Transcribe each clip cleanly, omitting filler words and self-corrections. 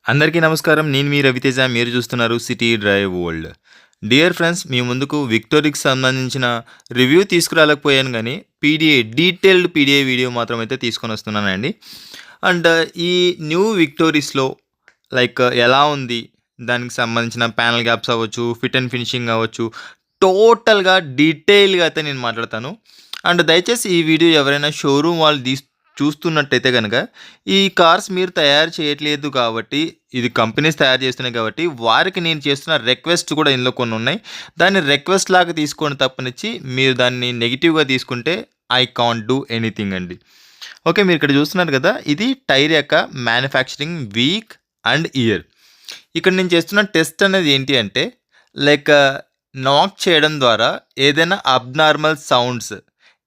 అందరికీ నమస్కారం. నేను మీ రవితేజ. మీరు చూస్తున్నారు city drive world. Dear friends, మీ ముందుకు విక్టోరీకి సంబంధించిన రివ్యూ తీసుకురాలేకపోయాను గానీ, డీటెయిల్డ్ పీడిఏ వీడియో మాత్రం అయితే తీసుకొనొస్తున్నానండి. అండ్ ఈ న్యూ విక్టోరీస్‌లో ఎలా ఉంది? దానికి సంబంధించిన ప్యానెల్ గ్యాప్స్ అవ్వచ్చు, ఫిట్ అండ్ ఫినిషింగ్ అవ్వచ్చు, టోటల్‌గా డీటెయిల్‌గా అయితే నేను మాట్లాడతాను. అండ్ దయచేసి ఈ వీడియో ఎవరైనా షోరూమ్ వాళ్ళు చూస్తున్నట్టయితే గనక, ఈ కార్స్ మీరు తయారు చేయట్లేదు కాబట్టి, ఇది కంపెనీస్ తయారు చేస్తున్నాయి కాబట్టి, వారికి నేను చేస్తున్న రిక్వెస్ట్ కూడా ఇందులో కొన్నున్నాయి. దాన్ని రిక్వెస్ట్ లాగా తీసుకోండి తప్పనిచ్చి, మీరు దాన్ని నెగెటివ్‌గా తీసుకుంటే ఐ కాంట్ డూ ఎనీథింగ్ అండి. ఓకే. మీరు ఇక్కడ చూస్తున్నారు కదా! ఇది టైర్ యొక్క మ్యానుఫ్యాక్చరింగ్ వీక్ అండ్ ఇయర్. ఇక్కడ నేను చేస్తున్న టెస్ట్ అనేది ఏంటి అంటే, లైక్ నాక్ చేయడం ద్వారా ఏదైనా abnormal sounds,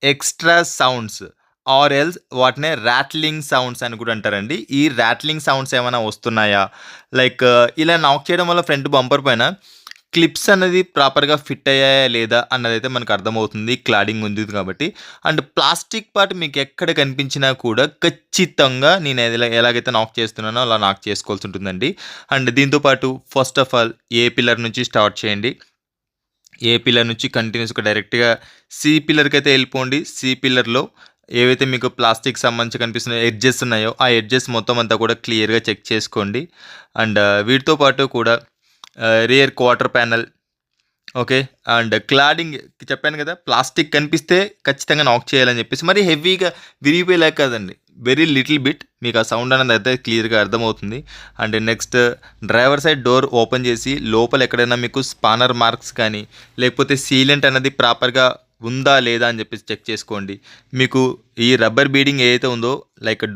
extra sounds or else వాటినే రాట్లింగ్ సౌండ్స్ అని కూడా అంటారండి. ఈ రాట్లింగ్ సౌండ్స్ ఏమైనా వస్తున్నాయా? ఇలా నాక్ చేయడం వల్ల ఫ్రంట్ బంపర్ పైన క్లిప్స్ అనేది ప్రాపర్‌గా ఫిట్ అయ్యాయా లేదా అన్నదైతే మనకు అర్థమవుతుంది. క్లాడింగ్ ఉంది కాబట్టి. అండ్ ప్లాస్టిక్ పార్ట్ మీకు ఎక్కడ కనిపించినా కూడా ఖచ్చితంగా నేను ఎలాగైతే నాక్ చేస్తున్నానో అలా నాక్ చేసుకోవాల్సి ఉంటుందండి. అండ్ దీంతో పాటు first of all A pillar నుంచి స్టార్ట్ చేయండి. ఏ పిల్లర్ నుంచి కంటిన్యూస్‌గా డైరెక్ట్‌గా సి పిల్లర్‌కైతే వెళ్ళిపోండి. సి పిల్లర్‌లో ఏవైతే మీకు ప్లాస్టిక్ సంబంధించి కనిపిస్తున్న ఎడ్జెస్ ఉన్నాయో, ఆ ఎడ్జెస్ మొత్తం అంతా కూడా క్లియర్‌గా చెక్ చేసుకోండి. అండ్ వీటితో పాటు కూడా rear quarter panel, okay. And cladding చెప్పాను కదా! ప్లాస్టిక్ కనిపిస్తే ఖచ్చితంగా నాక్ చేయాలని చెప్పేసి. మరి హెవీగా విరిగిపోయేలాగా కాదండి. వెరీ లిటిల్ బిట్ మీకు ఆ సౌండ్ అనేది అయితే క్లియర్‌గా అర్థమవుతుంది. And next driver side door open చేసి లోపల ఎక్కడైనా మీకు స్పానర్ మార్క్స్ కానీ, లేకపోతే సీలెంట్ అనేది ప్రాపర్‌గా ఉందా లేదా అని చెప్పేసి చెక్ చేసుకోండి. మీకు ఈ రబ్బర్ బీడింగ్ ఏదైతే ఉందో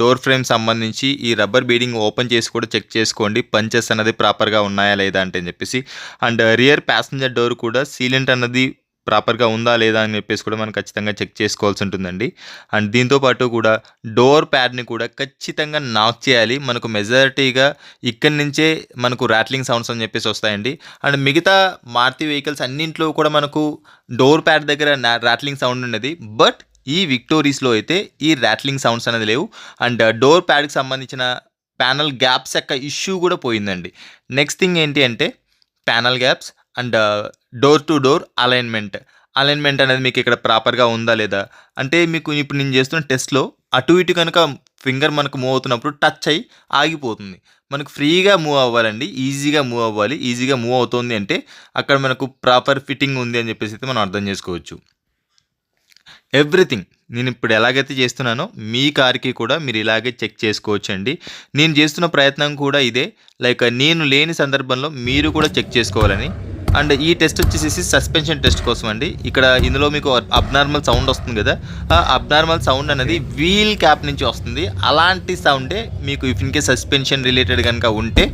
డోర్ ఫ్రేమ్ సంబంధించి ఈ రబ్బర్ బీడింగ్ ఓపెన్ చేసి కూడా చెక్ చేసుకోండి. పంచెస్ అనేది ప్రాపర్‌గా ఉన్నాయా లేదా అంటే అని చెప్పేసి. అండ్ రియర్ ప్యాసింజర్ డోర్ కూడా సీలెంట్ అన్నది ప్రాపర్‌గా ఉందా లేదా అని చెప్పేసి కూడా మనం ఖచ్చితంగా చెక్ చేసుకోవాల్సి ఉంటుందండి. అండ్ దీంతో పాటు కూడా డోర్ ప్యాడ్‌ని కూడా ఖచ్చితంగా నాక్ చేయాలి. మనకు మెజారిటీగా ఇక్కడి నుంచే మనకు రాట్లింగ్ సౌండ్స్ అని చెప్పేసి వస్తాయండి. అండ్ మిగతా మారుతి వెహికల్స్ అన్నింట్లో కూడా మనకు డోర్ ప్యాడ్ దగ్గర రాట్లింగ్ సౌండ్ ఉన్నది. బట్ ఈ విక్టోరీస్‌లో అయితే ఈ రాట్లింగ్ సౌండ్స్ అనేది లేవు. అండ్ డోర్ ప్యాడ్‌కి సంబంధించిన ప్యానెల్ గ్యాప్స్ యొక్క ఇష్యూ కూడా పోయిందండి. నెక్స్ట్ థింగ్ ఏంటి అంటే panel gaps and door to door alignment అనేది మీకు ఇక్కడ ప్రాపర్‌గా ఉందా లేదా? అంటే మీకు ఇప్పుడు నేను చేస్తున్న టెస్ట్‌లో అటు ఇటు కనుక ఫింగర్ మనకు మూవ్ అవుతున్నప్పుడు టచ్ అయ్యి ఆగిపోతుంది. మనకు ఫ్రీగా మూవ్ అవ్వాలండి. ఈజీగా మూవ్ అవ్వాలి. ఈజీగా మూవ్ అవుతుంది అంటే అక్కడ మనకు ప్రాపర్ ఫిట్టింగ్ ఉంది అని చెప్పేసి అయితే మనం అర్థం చేసుకోవచ్చు. ఎవ్రీథింగ్ నేను ఇప్పుడు ఎలాగైతే చేస్తున్నానో మీ కార్‌కి కూడా మీరు ఇలాగే చెక్ చేసుకోవచ్చండి. నేను చేస్తున్న ప్రయత్నం కూడా ఇదే. నేను లేని సందర్భంలో మీరు కూడా చెక్ చేసుకోవాలని. అండ్ ఈ టెస్ట్ వచ్చేసేసి సస్పెన్షన్ టెస్ట్ కోసం అండి. ఇందులో మీకు అబ్నార్మల్ సౌండ్ వస్తుంది కదా! ఆ అబ్నార్మల్ సౌండ్ అనేది వీల్ క్యాప్ నుంచి వస్తుంది. అలాంటి సౌండే మీకు ఇన్‌కేస్ సస్పెన్షన్ రిలేటెడ్ గనుక ఉంటే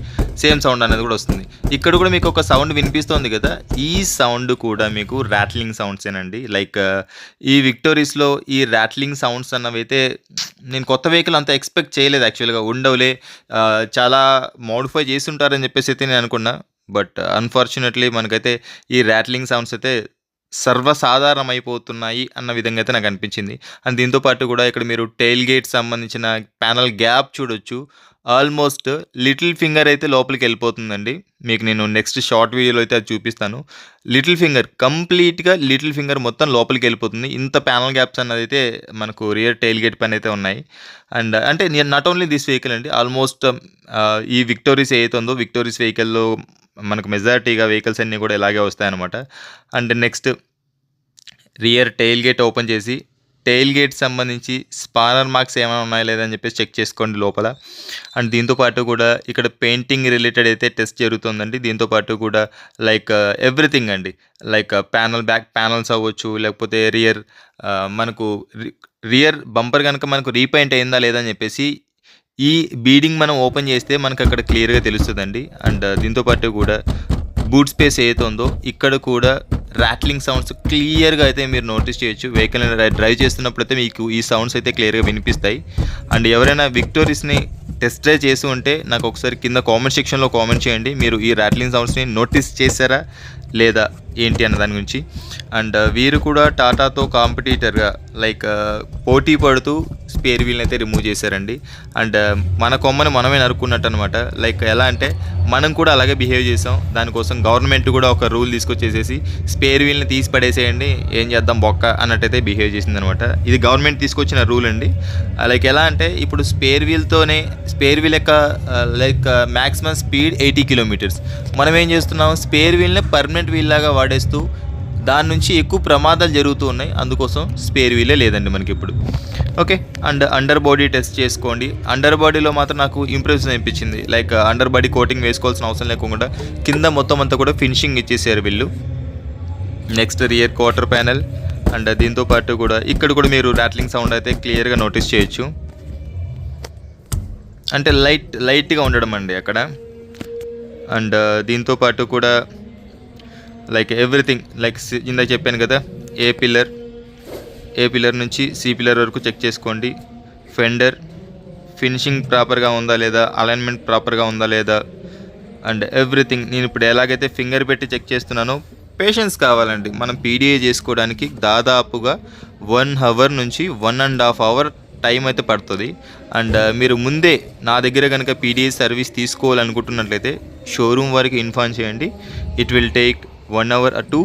సేమ్ సౌండ్ అనేది కూడా వస్తుంది. ఇక్కడ కూడా మీకు ఒక సౌండ్ వినిపిస్తోంది కదా! ఈ సౌండ్ కూడా మీకు రాట్లింగ్ సౌండ్సేనండి. ఈ విక్టోరీస్‌లో ఈ రాట్లింగ్ సౌండ్స్ అన్నవైతే నేను కొత్త వెహికల్ అంత ఎక్స్‌పెక్ట్ చేయలేదు యాక్చువల్‌గా. ఉండవులే చాలా మోడిఫై చేసుంటారని చెప్పేసి అయితే నేను అనుకున్నా. బట్ అన్‌ఫార్చునేట్‌లీ మనకైతే ఈ రాట్లింగ్ సౌండ్స్ అయితే సర్వసాధారణమైపోతున్నాయి అన్న విధంగా అయితే నాకు అనిపించింది. అండ్ దీంతో పాటు కూడా ఇక్కడ మీరు టెయిల్ గేట్ సంబంధించిన ప్యానెల్ గ్యాప్ చూడొచ్చు. ఆల్మోస్ట్ లిటిల్ ఫింగర్ అయితే లోపలికెళ్ళిపోతుందండి. మీకు నేను నెక్స్ట్ షార్ట్ వీడియోలో అయితే అది చూపిస్తాను. కంప్లీట్‌గా లిటిల్ ఫింగర్ మొత్తం లోపలికెళ్ళిపోతుంది. ఇంత ప్యానెల్ గ్యాప్స్ అన్నదైతే మనకు రియర్ టెయిల్ గేట్ పైనైతే ఉన్నాయి. అండ్ అంటే నాట్ ఓన్లీ దిస్ వెహికల్ అండి. ఆల్మోస్ట్ ఈ విక్టోరీస్ ఏదైతే ఉందో విక్టోరీస్ వెహికల్‌లో మనకు మెజారిటీగా వెహికల్స్ అన్నీ కూడా ఇలాగే వస్తాయన్నమాట. And next rear tail gate open చేసి టెయిల్ గేట్ సంబంధించి స్పానర్ మార్క్స్ ఏమైనా ఉన్నాయా లేదా అని చెప్పేసి చెక్ చేసుకోండి లోపల. అండ్ దీంతో పాటు కూడా ఇక్కడ పెయింటింగ్ రిలేటెడ్ అయితే టెస్ట్ జరుగుతుందండి. దీంతో పాటు కూడా ఎవ్రీథింగ్ అండి. బ్యాక్ ప్యానెల్స్ అవ్వచ్చు, లేకపోతే మనకు రియర్ బంపర్ కనుక మనకు రీపెయింట్ అయిందా లేదా అని చెప్పేసి ఈ బీడింగ్ మనం ఓపెన్ చేస్తే మనకు అక్కడ క్లియర్‌గా తెలుస్తుందండి. అండ్ దీంతో పాటు కూడా బూట్ స్పేస్ ఏదైతే ఉందో ఇక్కడ కూడా రాట్లింగ్ సౌండ్స్ క్లియర్‌గా అయితే మీరు నోటీస్ చేయొచ్చు. వెహికల్‌ని డ్రైవ్ చేస్తున్నప్పుడైతే మీకు ఈ సౌండ్స్ అయితే క్లియర్‌గా వినిపిస్తాయి. అండ్ ఎవరైనా విక్టోరీస్‌ని టెస్ట్ డ్రైవ్ చేసి ఉంటే నాకు ఒకసారి కింద కామెంట్ సెక్షన్‌లో కామెంట్ చేయండి. మీరు ఈ రాట్లింగ్ సౌండ్స్‌ని నోటీస్ చేశారా లేదా ఏంటి అన్న దాని గురించి. అండ్ వీరు కూడా టాటాతో కాంపిటీటర్గా లైక్ పోటీ పడుతూ స్పేర్ వీల్ని అయితే రిమూవ్ చేశారండి. అండ్ మన కొమ్మని మనమే నరుక్కున్నట్టు అనమాట. లైక్ ఎలా అంటే మనం కూడా అలాగే బిహేవ్ చేసాం. దానికోసం గవర్నమెంట్ కూడా ఒక రూల్ తీసుకొచ్చేసేసి స్పేర్ వీల్ని తీసి పడేసేయండి, ఏం చేద్దాం బొక్క అన్నట్టయితే బిహేవ్ చేసింది అనమాట. ఇది గవర్నమెంట్ తీసుకొచ్చిన రూల్ అండి. లైక్ ఎలా అంటే ఇప్పుడు స్పేర్ వీల్ యొక్క లైక్ మ్యాక్సిమం స్పీడ్ 80 కిలోమీటర్స్. మనం ఏం చేస్తున్నాం, స్పేర్ వీల్ని పర్మనెంట్ వీల్ లాగా వాడేస్తూ దాని నుంచి ఎక్కువ ప్రమాదాలు జరుగుతూ ఉన్నాయి. అందుకోసం స్పేర్ వీలే లేదండి మనకి ఇప్పుడు. Okay, and under body test చేసుకోండి. అండర్ బాడీలో మాత్రం నాకు ఇంప్రెషన్ అనిపించింది. లైక్ అండర్ బాడీ కోటింగ్ వేసుకోవాల్సిన అవసరం లేకుండా కింద మొత్తం అంతా కూడా ఫినిషింగ్ ఇచ్చేసారు వీళ్ళు. Next rear quarter panel. And దీంతో పాటు కూడా ఇక్కడ కూడా మీరు రాట్లింగ్ సౌండ్ అయితే క్లియర్గా నోటీస్ చేయొచ్చు. అంటే లైట్గా ఉండడం అండి అక్కడ. అండ్ దీంతో పాటు కూడా లైక్ ఎవ్రీథింగ్ లైక్ ఇందాక చెప్పాను కదా, ఏ పిల్లర్ నుంచి సి పిల్లర్ వరకు చెక్ చేసుకోండి. ఫెండర్ ఫినిషింగ్ ప్రాపర్గా ఉందా లేదా, అలైన్మెంట్ ప్రాపర్గా ఉందా లేదా, అండ్ ఎవ్రీథింగ్. నేను ఇప్పుడు ఎలాగైతే ఫింగర్ పెట్టి చెక్ చేస్తున్నానో పేషెన్స్ కావాలండి. మనం పీడిఏ చేసుకోవడానికి దాదాపుగా 1 hour నుంచి 1.5 hour టైం అయితే పడుతుంది. అండ్ మీరు ముందే నా దగ్గర కనుక పీడిఏ సర్వీస్ తీసుకోవాలనుకుంటున్నట్లయితే షోరూమ్ వారికి ఇన్ఫార్మ్ చేయండి. It will take 1 hour to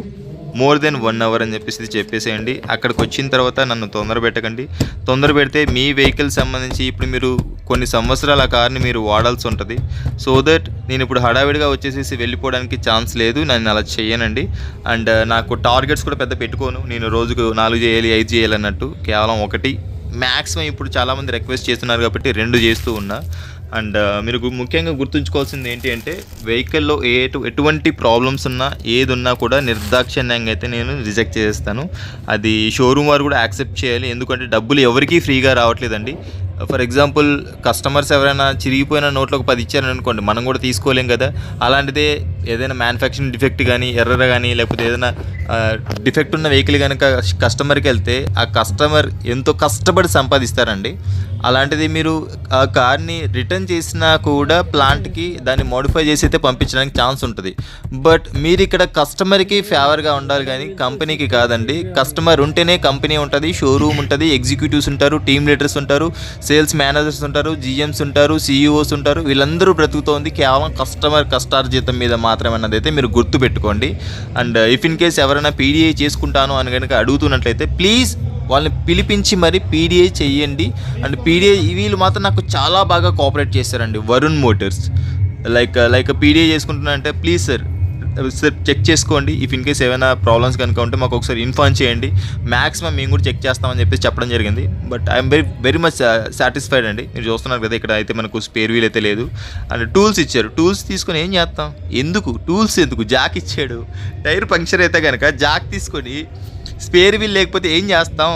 more than 1 hour అని చెప్పేసేయండి. అక్కడికి వచ్చిన తర్వాత నన్ను తొందర పెట్టకండి. తొందర పెడితే మీ వెహికల్ సంబంధించి ఇప్పుడు మీరు కొన్ని సంవత్సరాల ఆ కార్ని మీరు వాడాల్సి ఉంటుంది. సో దట్ నేను ఇప్పుడు హడావిడిగా వచ్చేసేసి వెళ్ళిపోవడానికి ఛాన్స్ లేదు. నేను అలా చేయనండి. అండ్ నాకు టార్గెట్స్ కూడా పెద్ద పెట్టుకోను. నేను రోజుకు 4 చేయాలి 5 చేయాలి అన్నట్టు, కేవలం 1 మ్యాక్సిమం. ఇప్పుడు చాలామంది రిక్వెస్ట్ చేస్తున్నారు కాబట్టి 2 చేస్తూ ఉన్నా. అండ్ మీరు ముఖ్యంగా గుర్తుంచుకోవాల్సింది ఏంటి అంటే వెహికల్లో ఎటువంటి ప్రాబ్లమ్స్ ఉన్నా ఏది ఉన్నా కూడా నిర్దాక్షిణ్యంగా అయితే నేను రిజెక్ట్ చేస్తాను. అది షోరూమ్ వారు కూడా యాక్సెప్ట్ చేయాలి. ఎందుకంటే డబ్బులు ఎవరికీ ఫ్రీగా రావట్లేదండి. ఫర్ ఎగ్జాంపుల్ కస్టమర్స్ ఎవరైనా చిరిగిపోయిన నోట్లోకి 10 ఇచ్చారని అనుకోండి, మనం కూడా తీసుకోలేం కదా. అలాంటిదే ఏదైనా మ్యానుఫ్యాక్చరింగ్ డిఫెక్ట్ కానీ ఎర్రర్ కానీ లేకపోతే ఏదైనా డిఫెక్ట్ ఉన్న వెహికల్ కనుక కస్టమర్కి వెళ్తే ఆ కస్టమర్ ఎంతో కష్టపడి సంపాదిస్తారండి. అలాంటిది మీరు ఆ కార్ని రిటర్న్ చేసినా కూడా ప్లాంట్కి దాన్ని మోడిఫై చేసి అయితే పంపించడానికి ఛాన్స్ ఉంటుంది. బట్ మీరు ఇక్కడ కస్టమర్కి ఫేవర్గా ఉండాలి కానీ కంపెనీకి కాదండి. కస్టమర్ ఉంటేనే కంపెనీ ఉంటుంది, షోరూమ్ ఉంటుంది, ఎగ్జిక్యూటివ్స్ ఉంటారు, టీమ్ లీడర్స్ ఉంటారు, సేల్స్ మేనేజర్స్ ఉంటారు, జీఎంస్ ఉంటారు, సీఈఓస్ ఉంటారు. వీళ్ళందరూ బ్రతుకుతోంది కేవలం కస్టమర్ కష్టార్జితం మీద మాత్రమే అన్నది అయితే మీరు గుర్తుపెట్టుకోండి. అండ్ ఇఫ్ ఇన్ కేస్ ఎవరైనా పీడిఐ చేసుకుంటాను అని కనుక అడుగుతున్నట్లయితే ప్లీజ్ వాళ్ళని పిలిపించి మరి పీడిఐ చెయ్యండి. అండ్ పీడిఐ వీళ్ళు మాత్రం నాకు చాలా బాగా కోఆపరేట్ చేశారండి. వరుణ్ మోటార్స్ లైక్ పీడిఐ చేసుకుంటున్నా అంటే ప్లీజ్ సార్ చెక్ చేసుకోండి. ఇఫ్ ఇన్ కేస్ ఏమైనా ప్రాబ్లమ్స్ కనుక ఉంటే మాకు ఒకసారి ఇన్ఫార్మ్ చేయండి. మ్యాక్సిమం మేము కూడా చెక్ చేస్తామని చెప్పేసి చెప్పడం జరిగింది. But I'm very much satisfied అండి. మీరు చూస్తున్నారు కదా ఇక్కడ అయితే మనకు స్పేర్ వీల్ అయితే లేదు. అండ్ టూల్స్ ఇచ్చారు. టూల్స్ తీసుకొని ఏం చేస్తాం, టూల్స్ ఎందుకు, జాక్ ఇచ్చాడు. టైర్ పంక్చర్ అయితే కనుక జాక్ తీసుకొని స్పేర్ వీల్ లేకపోతే ఏం చేస్తాం.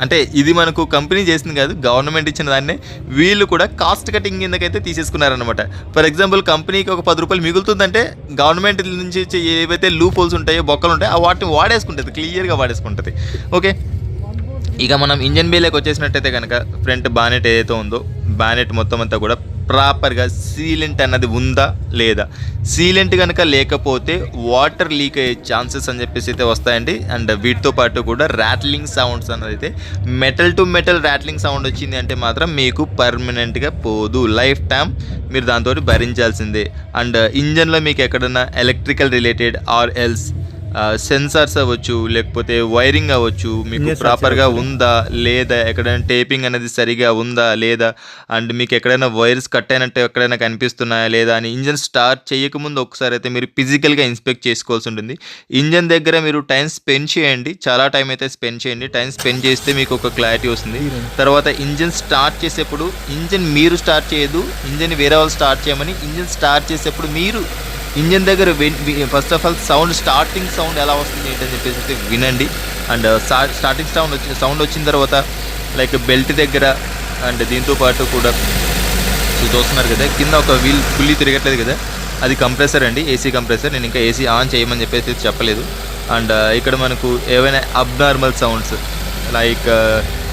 అంటే ఇది మనకు కంపెనీ చేసింది కాదు, గవర్నమెంట్ ఇచ్చిన దాన్నే వీళ్ళు కూడా కాస్ట్ కటింగ్ కిందకైతే తీసేసుకున్నారనమాట. ఫర్ ఎగ్జాంపుల్ కంపెనీకి ఒక 10 రూపాయలు మిగులుతుందంటే గవర్నమెంట్ నుంచి ఏవైతే లూప్ హోల్స్ ఉంటాయో, బొక్కలు ఉంటాయో వాటిని వాడేసుకుంటుంది, క్లియర్గా వాడేసుకుంటుంది. ఓకే, ఇక మనం ఇంజన్ బేలోకి వచ్చేసినట్టయితే కనుక ఫ్రంట్ బానెట్ ఏదైతే ఉందో బానెట్ మొత్తం అంతా కూడా ప్రాపర్గా సీలెంట్ అన్నది ఉందా లేదా. సీలెంట్ కనుక లేకపోతే వాటర్ లీక్ అయ్యే ఛాన్సెస్ అని చెప్పేసి అయితే వస్తాయండి. అండ్ వీటితో పాటు కూడా ర్యాట్లింగ్ సౌండ్స్ అన్నది అయితే metal to metal rattling sound వచ్చింది అంటే మాత్రం మీకు పర్మనెంట్గా పోదు, లైఫ్ టైం మీరు దాంతో భరించాల్సిందే. అండ్ ఇంజన్లో మీకు ఎక్కడన్నా electrical related or else sensors అవ్వచ్చు, లేకపోతే వైరింగ్ అవ్వచ్చు, మీకు ప్రాపర్గా ఉందా లేదా, ఎక్కడైనా టేపింగ్ అనేది సరిగా ఉందా లేదా, అండ్ మీకు ఎక్కడైనా వైర్స్ కట్ అయినట్టు ఎక్కడైనా కనిపిస్తున్నాయా లేదా అని ఇంజన్ స్టార్ట్ చేయకముందు ఒకసారి అయితే మీరు ఫిజికల్గా ఇన్స్పెక్ట్ చేసుకోవాల్సి ఉంటుంది. ఇంజన్ దగ్గర మీరు టైం స్పెండ్ చేయండి, చాలా టైం అయితే స్పెండ్ చేయండి. టైం స్పెండ్ చేస్తే మీకు ఒక క్లారిటీ వస్తుంది. తర్వాత ఇంజన్ స్టార్ట్ చేసేప్పుడు ఇంజన్ మీరు స్టార్ట్ చేయదు, ఇంజన్ వేరే వాళ్ళు స్టార్ట్ చేయమని. ఇంజన్ స్టార్ట్ చేసేప్పుడు మీరు ఇంజన్ దగ్గర first of all starting sound ఎలా వస్తుంది ఏంటని చెప్పేసి వినండి. అండ్ స్టార్టింగ్ సౌండ్ వచ్చిన తర్వాత లైక్ బెల్ట్ దగ్గర అండ్ దీంతో పాటు కూడా చూస్తున్నారు కదా కింద ఒక వీల్ ఫుల్లీ తిరగట్లేదు కదా, అది కంప్రెసర్ అండి, ఏసీ కంప్రెసర్. నేను ఇంకా ఏసీ ఆన్ చేయమని చెప్పేసి చెప్పలేదు. అండ్ ఇక్కడ మనకు ఏవైనా abnormal sounds like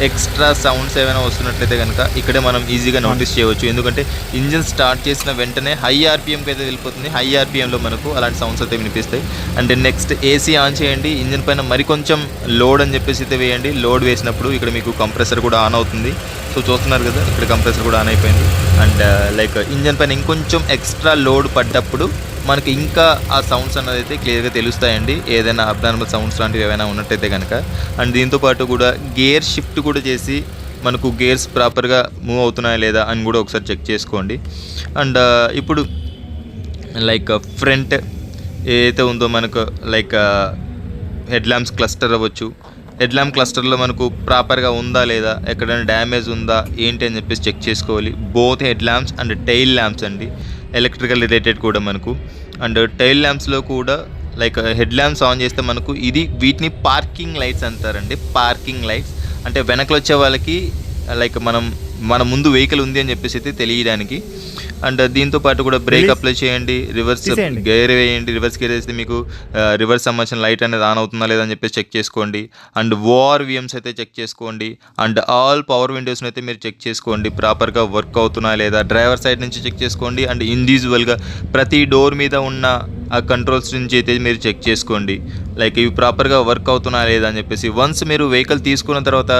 extra sounds ఏమైనా వస్తున్నట్లయితే కనుక ఇక్కడే మనం ఈజీగా నోటీస్ చేయవచ్చు. ఎందుకంటే ఇంజిన్ స్టార్ట్ చేసిన వెంటనే హై ఆర్పిఎంకి అయితే వెళ్ళిపోతుంది. హై ఆర్పిఎంలో మనకు అలాంటి సౌండ్స్ అయితే వినిపిస్తాయి. అండ్ నెక్స్ట్ ఏసీ ఆన్ చేయండి. ఇంజిన్ పైన మరికొంచెం లోడ్ అని చెప్పేసి అయితే వేయండి. లోడ్ వేసినప్పుడు ఇక్కడ మీకు కంప్రెసర్ కూడా ఆన్ అవుతుంది. సో చూస్తున్నారు కదా, ఇక్కడ కంప్రెసర్ కూడా ఆన్ అయిపోయింది. అండ్ లైక్ ఇంజిన్ పైన ఇంకొంచెం ఎక్స్ట్రా లోడ్ పడ్డప్పుడు మనకి ఇంకా ఆ సౌండ్స్ అన్నది అయితే క్లియర్గా తెలుస్తాయండి, ఏదైనా అబ్నార్మల్ సౌండ్స్ లాంటివి ఏమైనా ఉన్నట్టయితే కనుక. అండ్ దీంతోపాటు కూడా గేర్ షిఫ్ట్ కూడా చేసి మనకు గేర్స్ ప్రాపర్గా మూవ్ అవుతున్నాయా లేదా అని కూడా ఒకసారి చెక్ చేసుకోండి. అండ్ ఇప్పుడు లైక్ ఫ్రంట్ ఏదైతే ఉందో మనకు లైక్ హెడ్ ల్యాంప్స్ క్లస్టర్ అవ్వచ్చు. హెడ్ ల్యాంప్ క్లస్టర్లో మనకు ప్రాపర్గా ఉందా లేదా, ఎక్కడైనా డ్యామేజ్ ఉందా ఏంటి అని చెప్పేసి చెక్ చేసుకోవాలి. Both head lamps and tile lamps అండి, ఎలక్ట్రికల్ రిలేటెడ్ కూడా మనకు. అండ్ టైల్ ల్యాంప్స్లో కూడా లైక్ హెడ్ ల్యాంప్స్ ఆన్ చేస్తే మనకు వీటిని పార్కింగ్ లైట్స్ అంటారండి. పార్కింగ్ లైట్స్ అంటే వెనకలు వచ్చే వాళ్ళకి లైక్ మన ముందు వెహికల్ ఉంది అని చెప్పేసి అయితే తెలియడానికి. అండ్ దీంతో పాటు కూడా బ్రేక్ అప్లై చేయండి, రివర్స్ గేర్ వేయండి. రివర్స్ గేర్ వేస్తే మీకు రివర్స్ సంబంధించిన లైట్ అనేది ఆన్ అవుతుందా లేదని చెప్పేసి చెక్ చేసుకోండి. అండ్ ఓఆర్విఎమ్స్ అయితే చెక్ చేసుకోండి. అండ్ ఆల్ పవర్ విండోస్ని అయితే మీరు చెక్ చేసుకోండి, ప్రాపర్గా వర్క్ అవుతున్నా లేదా. డ్రైవర్ సైడ్ నుంచి చెక్ చేసుకోండి. అండ్ ఇండివిజువల్గా ప్రతి డోర్ మీద ఉన్న ఆ కంట్రోల్స్ నుంచి అయితే మీరు చెక్ చేసుకోండి, లైక్ ఇవి ప్రాపర్గా వర్క్ అవుతున్నా లేదా అని చెప్పేసి. వన్స్ మీరు వెహికల్ తీసుకున్న తర్వాత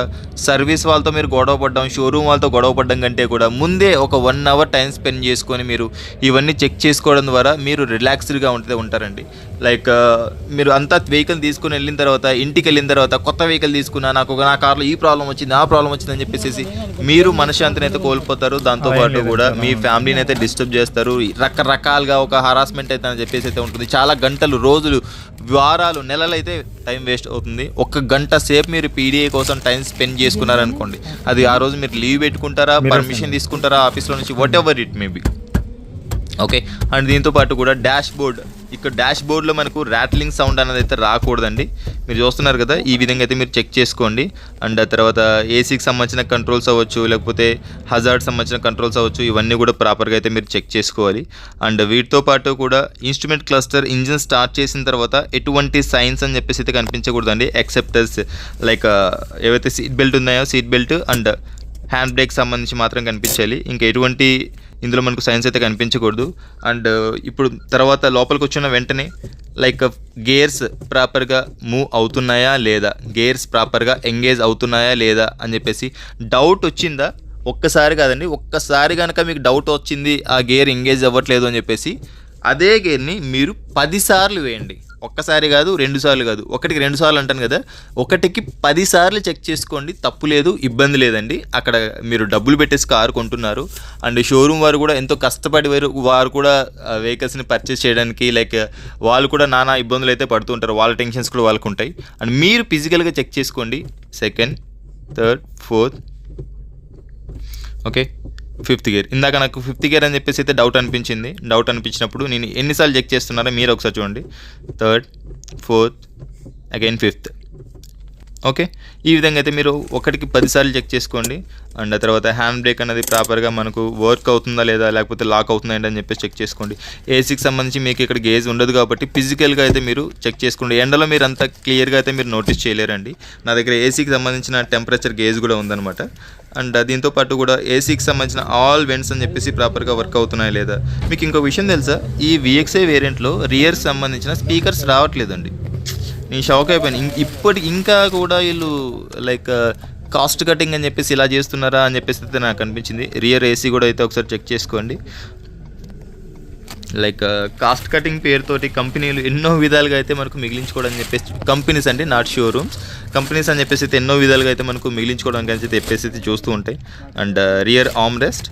సర్వీస్ వాళ్ళతో మీరు గొడవ పడ్డం, షోరూమ్ వాళ్ళతో గొడవ పడ్డం కంటే కూడా ముందే ఒక 1 అవర్ టైం స్పెండ్ చేసుకొని మీరు ఇవన్నీ చెక్ చేసుకోవడం ద్వారా మీరు రిలాక్స్డ్గా ఉంటారండి. లైక్ మీరు అంతా వెహికల్ తీసుకుని వెళ్ళిన తర్వాత, ఇంటికి వెళ్ళిన తర్వాత కొత్త వెహికల్ తీసుకున్నా నా కార్లో ఈ ప్రాబ్లం వచ్చింది ఆ ప్రాబ్లం వచ్చింది అని చెప్పేసి మీరు మనశ్శాంతిని అయితే కోల్పోతారు. దాంతోపాటు కూడా మీ ఫ్యామిలీని అయితే డిస్టర్బ్ చేస్తారు. రకరకాలుగా ఒక హరాస్మెంట్ అయితే అని చెప్పేసి అయితే ఉంటుంది. చాలా గంటలు, రోజులు, వారాలు, నెలలు అయితే టైం వేస్ట్ అవుతుంది. 1 గంట సేపు మీరు పీడిఏ కోసం టైం స్పెండ్ చేసుకున్నారనుకోండి, అది ఆ రోజు మీరు లీవ్ పెట్టుకుంటారా, పర్మిషన్ తీసుకుంటారా ఆఫీస్లో నుంచి, what ever it may be. Okay. And దీంతో పాటు కూడా డాష్ బోర్డ్, ఇక్కడ డాష్ బోర్డ్లో మనకు ర్యాట్లింగ్ సౌండ్ అనేది అయితే రాకూడదండి. మీరు చూస్తున్నారు కదా, ఈ విధంగా అయితే మీరు చెక్ చేసుకోండి. అండ్ ఆ తర్వాత ఏసీకి సంబంధించిన కంట్రోల్స్ అవ్వచ్చు, లేకపోతే హజార్డ్ సంబంధించిన కంట్రోల్స్ అవ్వచ్చు, ఇవన్నీ కూడా ప్రాపర్గా అయితే మీరు చెక్ చేసుకోవాలి. అండ్ వీటితో పాటు కూడా ఇన్స్ట్రుమెంట్ క్లస్టర్ ఇంజిన్ స్టార్ట్ చేసిన తర్వాత ఎటువంటి సైన్స్ అని చెప్పేసి అయితే కనిపించకూడదండి. ఎక్సెప్టర్స్ లైక్ ఏవైతే సీట్ బెల్ట్ ఉన్నాయో seat belt and hand brake సంబంధించి మాత్రం కనిపించాలి. ఇంకా ఎటువంటి ఇందులో మనకు సైన్స్ అయితే కనిపించకూడదు. అండ్ ఇప్పుడు తర్వాత లోపలికి వచ్చిన వెంటనే లైక్ గేర్స్ ప్రాపర్గా మూవ్ అవుతున్నాయా లేదా, గేర్స్ ప్రాపర్గా ఎంగేజ్ అవుతున్నాయా లేదా అని చెప్పేసి డౌట్ వచ్చిందా, ఒక్కసారి కాదండి, ఒక్కసారి కనుక మీకు డౌట్ వచ్చింది ఆ గేర్ ఎంగేజ్ అవ్వట్లేదు అని చెప్పేసి అదే గేర్ని మీరు 10 సార్లు వేయండి. ఒక్కసారి కాదు, 2 సార్లు కాదు, 1కి 2 సార్లు అంటాను కదా, 1కి 10 సార్లు చెక్ చేసుకోండి. తప్పు లేదు, ఇబ్బంది లేదండి. అక్కడ మీరు డబ్బులు పెట్టేసి కారు కొంటున్నారు. అండ్ షోరూమ్ వారు కూడా ఎంతో కష్టపడి వారు కూడా వెహికల్స్ని పర్చేస్ చేయడానికి లైక్ వాళ్ళు కూడా నానా ఇబ్బందులు అయితే పడుతుంటారు. వాళ్ళ టెన్షన్స్ కూడా వాళ్ళకు ఉంటాయి. అండ్ మీరు ఫిజికల్గా చెక్ చేసుకోండి. 2nd, 3rd, 4th, okay, 5th gear. ఇందాక నాకు 5th గేర్ అని చెప్పేసి అయితే డౌట్ అనిపించింది. డౌట్ అనిపించినప్పుడు నేను ఎన్నిసార్లు చెక్ చేస్తున్నారో మీరు ఒకసారి చూడండి. 3rd, 4th, again 5th. Okay, ఈ విధంగా అయితే మీరు 1కి 10 సార్లు చెక్ చేసుకోండి. అండ్ ఆ తర్వాత హ్యాండ్ బ్రేక్ అనేది ప్రాపర్గా మనకు వర్క్ అవుతుందా లేదా, లేకపోతే లాక్ అవుతుందా ఏంటని చెప్పేసి చెక్ చేసుకోండి. ఏసీకి సంబంధించి మీకు ఇక్కడ గేజ్ ఉండదు కాబట్టి ఫిజికల్గా అయితే మీరు చెక్ చేసుకోండి. ఎండలో మీరు అంత క్లియర్గా అయితే మీరు నోటీస్ చేయలేరండి. నా దగ్గర ఏసీకి సంబంధించిన టెంపరేచర్ గేజ్ కూడా ఉందన్నమాట. అండ్ దీంతో పాటు కూడా ఏసీకి సంబంధించిన ఆల్ వెంట్స్ అని చెప్పేసి ప్రాపర్గా వర్క్ అవుతున్నాయి లేదా. మీకు ఇంకో విషయం తెలుసా, ఈ VXI వేరియంట్లో రియర్ సంబంధించిన స్పీకర్స్ రావట్లేదండి. నేను షాక్ అయిపోయాను. ఇంకా కూడా వీళ్ళు లైక్ కాస్ట్ కటింగ్ అని చెప్పేసి ఇలా చేస్తున్నారా అని చెప్పేసి అయితే నాకు అనిపించింది. రియర్ ఏసీ కూడా అయితే ఒకసారి చెక్ చేసుకోండి. లైక్ కాస్ట్ కటింగ్ పేరుతోటి కంపెనీలు ఎన్నో విధాలుగా అయితే మనకు మిగిలించుకోవడం అని చెప్పేసి, కంపెనీస్ అండి, నాట్ షోరూమ్స్, కంపెనీస్ అని చెప్పేసి అయితే ఎన్నో విధాలుగా అయితే మనకు మిగిలించుకోవడానికి అని చెప్పేసి అయితే చూస్తూ ఉంటాయి. And rear arm rest,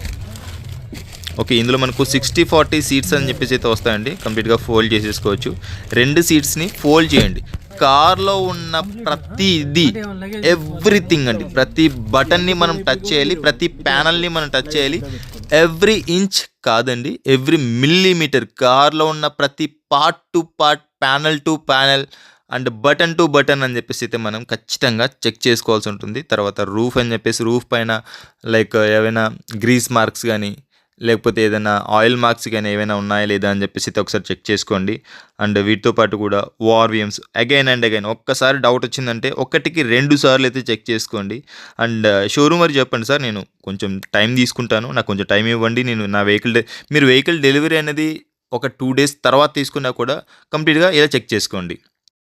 okay, ఇందులో మనకు 60-40 సీట్స్ అని చెప్పేసి అయితే వస్తాయండి. కంప్లీట్గా ఫోల్డ్ చేసేసుకోవచ్చు. 2 సీట్స్ని ఫోల్డ్ చేయండి. కార్లో ఉన్న ప్రతిది, ఎవ్రీథింగ్ అండి, ప్రతి బటన్ని మనం టచ్ చేయాలి, ప్రతి ప్యానల్ని మనం టచ్ చేయాలి. ఎవ్రీ ఇంచ్ కాదండి, ఎవ్రీ మిల్లీమీటర్, కార్లో ఉన్న ప్రతి part to part, panel to panel and button to button అని చెప్పేసి అయితే మనం ఖచ్చితంగా చెక్ చేసుకోవాల్సి ఉంటుంది. తర్వాత రూఫ్ అని చెప్పేసి రూఫ్ పైన లైక్ ఏవైనా గ్రీస్ మార్క్స్ కానీ లేకపోతే ఏదైనా ఆయిల్ మార్క్స్ గాని ఏవైనా ఉన్నాయా లేదా అని చెప్పేసి అయితే ఒకసారి చెక్ చేసుకోండి. అండ్ వీటితో పాటు కూడా ఓఆర్‌వీఎమ్స్ అగైన్ అండ్ అగైన్ ఒక్కసారి డౌట్ వచ్చిందంటే ఒకటికి 2 సార్లు అయితే చెక్ చేసుకోండి. అండ్ షోరూమ్ వారికి చెప్పండి సార్ నేను కొంచెం టైం తీసుకుంటాను. నాకు కొంచెం టైం ఇవ్వండి. నేను నా మీరు వెహికల్ డెలివరీ అనేది ఒక 2 డేస్ తర్వాత తీసుకున్నా కూడా కంప్లీట్‌గా ఇలా చెక్ చేసుకోండి.